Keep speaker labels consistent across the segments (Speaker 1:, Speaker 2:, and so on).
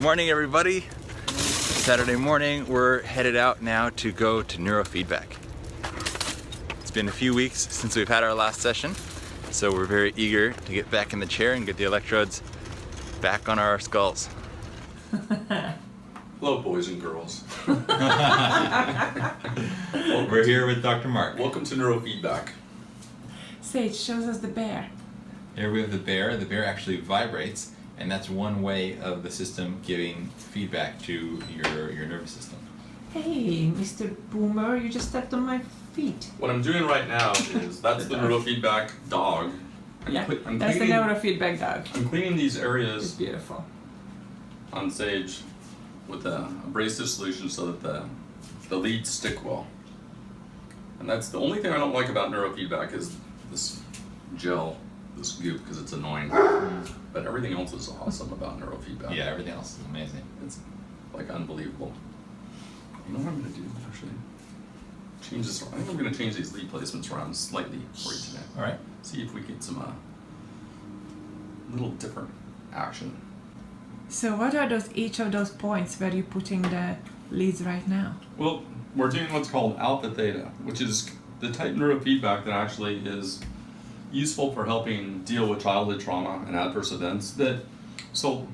Speaker 1: morning, everybody. Saturday morning, we're headed out now to go to neurofeedback. It's been a few weeks since we've had our last session, so we're very eager to get back in the chair and get the electrodes back on our skulls.
Speaker 2: Hello, boys and girls.
Speaker 1: We're here with Dr. Mark.
Speaker 2: Welcome to neurofeedback.
Speaker 3: Sage shows us the bear.
Speaker 1: Here we have the bear. The bear actually vibrates, and that's one way of the system giving feedback to your nervous system.
Speaker 3: Hey, Mr. Boomer, you just stepped on my feet.
Speaker 2: What I'm doing right now is that's the neurofeedback dog.
Speaker 3: That's the neurofeedback dog.
Speaker 2: I'm cleaning these
Speaker 3: It's
Speaker 2: areas
Speaker 3: beautiful.
Speaker 2: on Sage with a abrasive solution so that the leads stick well. And that's the only thing I don't like about neurofeedback is this gel, this goop, because it's annoying. But everything else is awesome about neurofeedback.
Speaker 1: Yeah, everything else is amazing.
Speaker 2: It's like unbelievable. You know what I'm gonna do actually? Change this. I think I'm gonna change these lead placements around slightly for you today.
Speaker 1: All right.
Speaker 2: See if we get some little different action.
Speaker 3: So what are each of those points where you're putting the leads right now?
Speaker 2: Well, we're doing what's called alpha theta, which is the type of neurofeedback that actually is useful for helping deal with childhood trauma and adverse events. So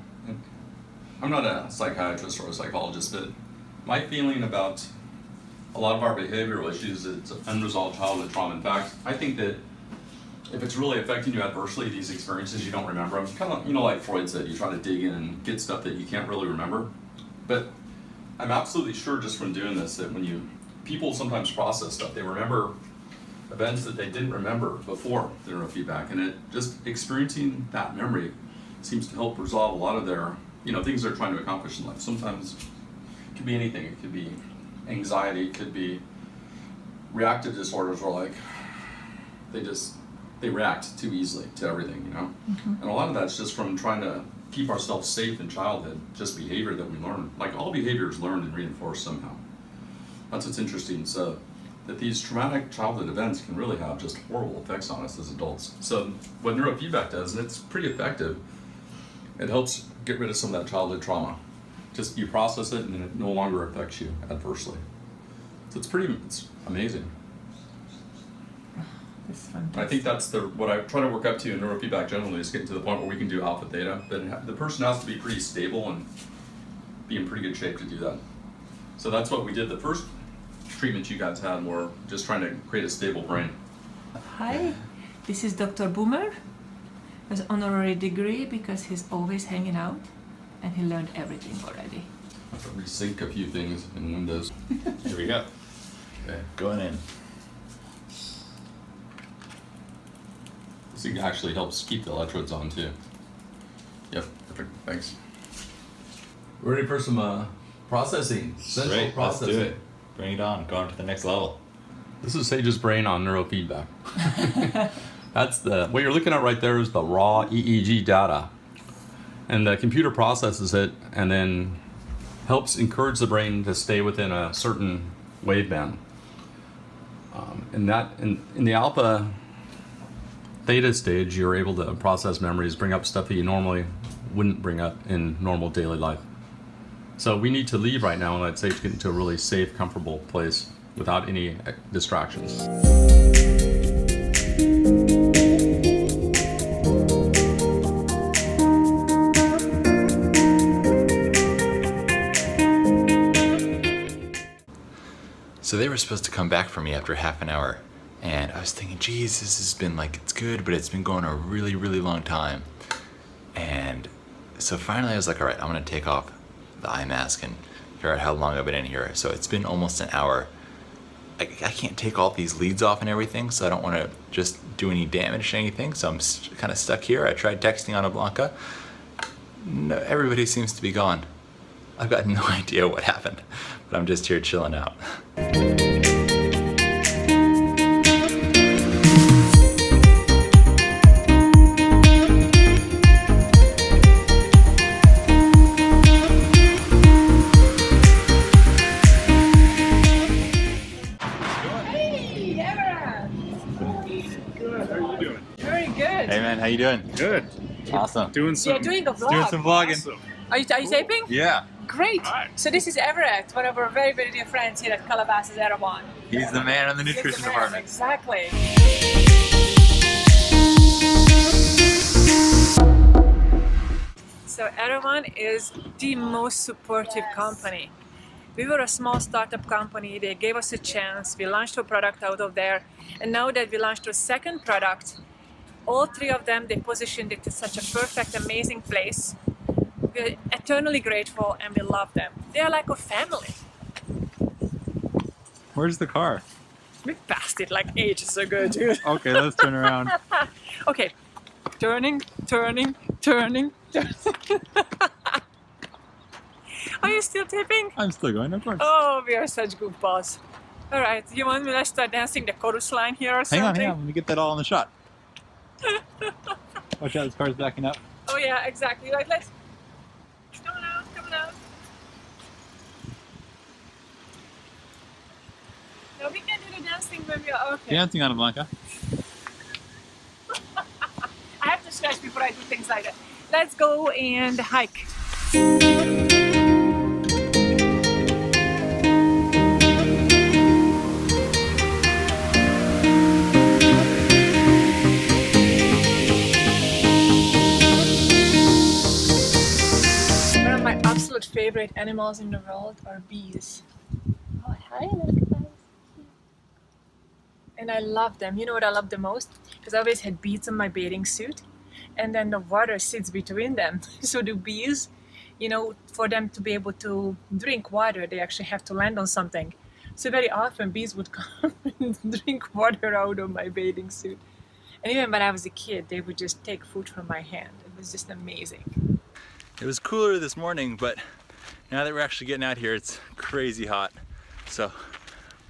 Speaker 2: I'm not a psychiatrist or a psychologist, but my feeling about a lot of our behavioral issues is unresolved childhood trauma. In fact, I think that if it's really affecting you adversely, these experiences, you don't remember them. Kind of, like Freud said, you try to dig in and get stuff that you can't really remember. But I'm absolutely sure just from doing this that when people sometimes process stuff, they remember events that they didn't remember before the neurofeedback, and it just experiencing that memory seems to help resolve a lot of their, things they're trying to accomplish in life. Sometimes it could be anything. It could be anxiety, it could be reactive disorders where like they react too easily to everything,
Speaker 3: Mm-hmm.
Speaker 2: And a lot of that's just from trying to keep ourselves safe in childhood, just behavior that we learn. Like all behavior is learned and reinforced somehow. That's what's interesting. So that these traumatic childhood events can really have just horrible effects on us as adults. So what neurofeedback does, and it's pretty effective, it helps get rid of some of that childhood trauma. Just you process it and then it no longer affects you adversely. So it's amazing.
Speaker 3: It's fantastic.
Speaker 2: I think that's what I try to work up to in neurofeedback generally is getting to the point where we can do alpha theta, but the person has to be pretty stable and be in pretty good shape to do that. So that's what we did. The first treatment you guys had were just trying to create a stable brain.
Speaker 3: Hi, this is Dr. Boomer. Has honorary degree because he's always hanging out and he learned everything already.
Speaker 2: I have to resync a few things in Windows.
Speaker 1: Here we go.
Speaker 2: Okay.
Speaker 1: Going in.
Speaker 2: This thing actually helps keep the electrodes on too. Yep, perfect, thanks. We're ready for some processing, central
Speaker 1: Great,
Speaker 2: processing.
Speaker 1: let's do it. Bring it on, go on to the next level.
Speaker 2: This is Sage's brain on neurofeedback. That's what you're looking at right there is the raw EEG data. And the computer processes it and then helps encourage the brain to stay within a certain waveband. In the alpha theta stage, you're able to process memories, bring up stuff that you normally wouldn't bring up in normal daily life. So we need to leave right now and let Sage get into a really safe, comfortable place without any distractions.
Speaker 1: So they were supposed to come back for me after half an hour, and I was thinking, geez, this has been it's good, but it's been going a really, really long time. And so finally I was like, all right, I'm gonna take off the eye mask and figure out how long I've been in here. So it's been almost an hour. I can't take all these leads off and everything, so I don't want to just do any damage to anything, so I'm kind of stuck here. I tried texting AnnaBlanca. No, everybody seems to be gone. I've got no idea what happened, but I'm just here chilling out. Hey man, how you doing?
Speaker 4: Good.
Speaker 1: Awesome.
Speaker 4: Doing some
Speaker 3: You're doing a vlog.
Speaker 1: Doing some vlogging.
Speaker 4: Awesome.
Speaker 3: Are you taping?
Speaker 1: Yeah.
Speaker 3: Great. So this is Everett, one of our very, very dear friends here at Calabasas Erewhon.
Speaker 1: He's the man in the nutrition department.
Speaker 3: Exactly. So Erewhon is the most supportive company. We were a small startup company, they gave us a chance, we launched a product out of there, and now that we launched a second product, all three of them, they positioned it to such a perfect, amazing place. We're eternally grateful and we love them. They are like a family.
Speaker 1: Where's the car?
Speaker 3: We passed it like ages ago, dude.
Speaker 1: Okay, let's turn around.
Speaker 3: Okay, turning. Are you still taping?
Speaker 1: I'm still going, of course.
Speaker 3: Oh, we are such goofballs. All right, you want me to start dancing the chorus line here or something?
Speaker 1: Hang on, let me get that all in the shot. Watch out, this car's backing up.
Speaker 3: Oh yeah, exactly. Like, let's... Come on. No, we can do the dancing when we are... Okay.
Speaker 1: Dancing, AnnaBlanca.
Speaker 3: I have to stretch before I do things like that. Let's go and hike. One of my absolute favorite animals in the world are bees. Oh, hi, little guys. And I love them. You know what I love the most? Because I always had beads on my bathing suit, and then the water sits between them. So the bees, you know, for them to be able to drink water, they actually have to land on something. So very often bees would come and drink water out of my bathing suit. And even when I was a kid, they would just take food from my hand. It was just amazing.
Speaker 1: It was cooler this morning, but now that we're actually getting out here, it's crazy hot. So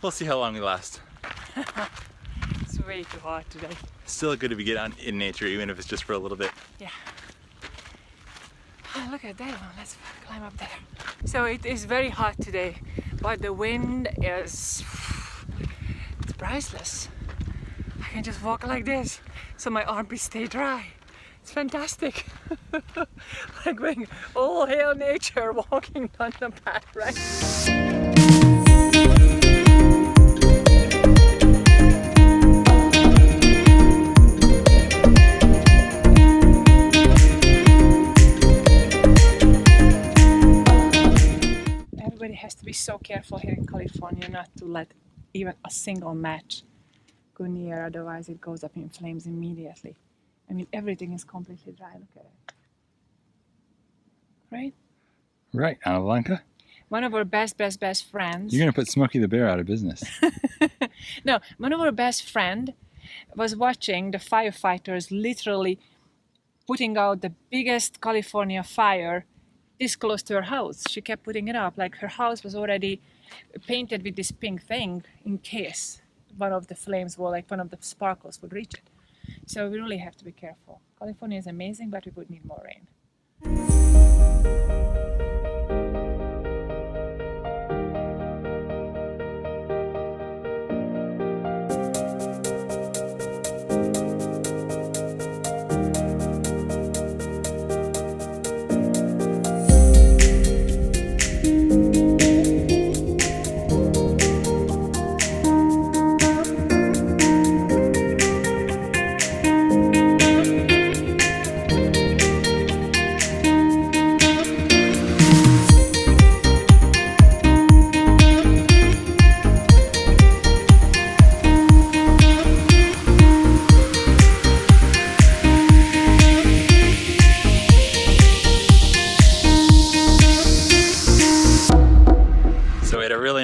Speaker 1: we'll see how long we last.
Speaker 3: It's way too hot today.
Speaker 1: Still good to be getting out in nature, even if it's just for a little bit.
Speaker 3: Yeah. Oh, look at that one. Let's climb up there. So it is very hot today, but the wind is... it's priceless. I can just walk like this, so my armpits stay dry. It's fantastic. Like going all hail nature walking down the path, right? Everybody has to be so careful here in California not to let even a single match go near, otherwise it goes up in flames immediately. I mean, everything is completely dry. Look at it. Right?
Speaker 1: Right, AnnaBlanca.
Speaker 3: One of our best friends.
Speaker 1: You're gonna put Smokey the Bear out of business.
Speaker 3: No, one of our best friend was watching the firefighters literally putting out the biggest California fire this close to her house. She kept putting it up, like her house was already painted with this pink thing in case one of the flames or like one of the sparkles would reach it. So we really have to be careful. California is amazing, but we would need more rain.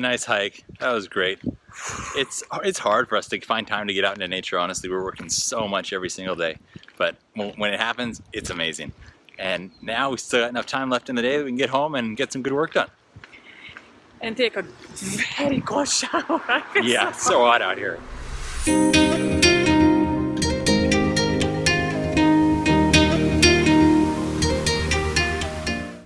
Speaker 1: Nice hike. That was great. It's hard for us to find time to get out into nature, honestly. We're working so much every single day, but when it happens, it's amazing. And now we still got enough time left in the day that we can get home and get some good work done.
Speaker 3: And take a very cold shower.
Speaker 1: Yeah, it's so hot out here.